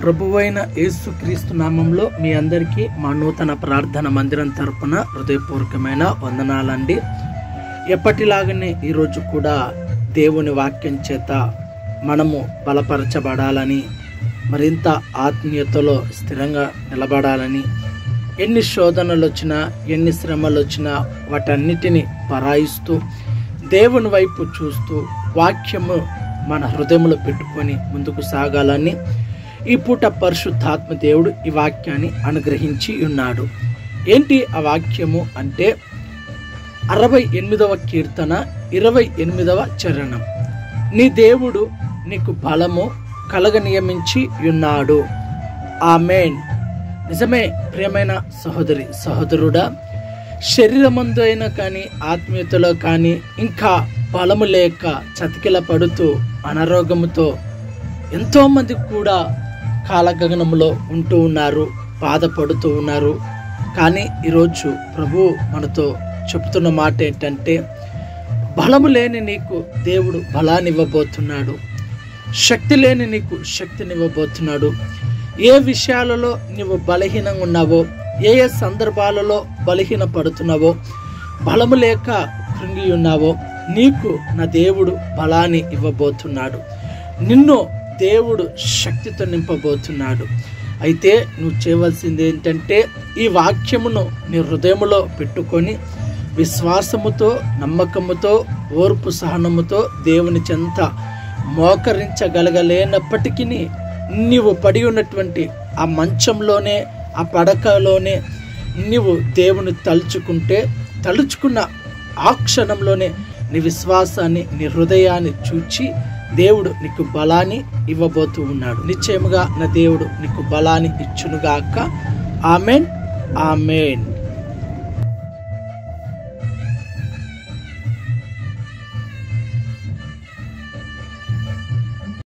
ప్రభువైన యేసుక్రీస్తు నామంలో మీ అందరికీ మా నూతన ప్రార్థన మందిరం తరపున హృదయపూర్వకమైన వందనాలండి. ఎప్పటిలాగానే ఈరోజు కూడా దేవుని వాక్యం చేత మనము బలపరచబడాలని, మరింత ఆత్మీయతలో స్థిరంగా నిలబడాలని, ఎన్ని శోధనలు వచ్చినా ఎన్ని శ్రమలు వచ్చినా వాటన్నిటిని పరాయిస్తూ దేవుని వైపు చూస్తూ వాక్యము మన హృదయంలో పెట్టుకొని ముందుకు సాగాలని ఈ పూట పరిశుద్ధాత్మ దేవుడు ఈ వాక్యాన్ని అనుగ్రహించి ఉన్నాడు. ఏంటి ఆ వాక్యము అంటే 68వ కీర్తన 28వ చరణం. నీ దేవుడు నీకు బలము కలగ నియమించి ఉన్నాడు. ఆమేన్. నిజమే ప్రియమైన సహోదరి సహోదరుడా, శరీరమందు అయినా కానీ ఆత్మీయతలో కానీ ఇంకా బలము లేక చతికిల పడుతూ అనారోగ్యముతో ఎంతోమంది కూడా కాలగగనంలో ఉంటూ ఉన్నారు, బాధపడుతూ ఉన్నారు. కానీ ఈరోజు ప్రభు మనతో చెప్తున్న మాట ఏంటంటే, బలము లేని నీకు దేవుడు బలాన్ని ఇవ్వబోతున్నాడు, శక్తి లేని నీకు శక్తినివ్వబోతున్నాడు. ఏ విషయాలలో నువ్వు బలహీనంగా ఉన్నావో, ఏ ఏ సందర్భాలలో బలహీన పడుతున్నావో, బలము లేక కృంగి ఉన్నావో, నీకు నా దేవుడు బలాన్ని ఇవ్వబోతున్నాడు. నిన్ను దేవుడు శక్తితో నింపబోతున్నాడు. అయితే నువ్వు చేయవలసింది ఏంటంటే, ఈ వాక్యమును నీ హృదయములో పెట్టుకొని విశ్వాసముతో, నమ్మకముతో, ఓర్పు సహనముతో దేవుని చెంత మోకరించగలగలేనప్పటికీ నీవు పడి ఉన్నటువంటి ఆ మంచంలోనే, ఆ పడకలోనే నీవు దేవుని తలుచుకున్న ఆ క్షణంలోనే నీ విశ్వాసాన్ని, నీ హృదయాన్ని చూచి దేవుడు నీకు బలాన్ని ఇవ్వబోతూ ఉన్నాడు. నిశ్చయముగా నా దేవుడు నీకు బలాన్ని ఇచ్చునుగాక. ఆమేన్, ఆమేన్.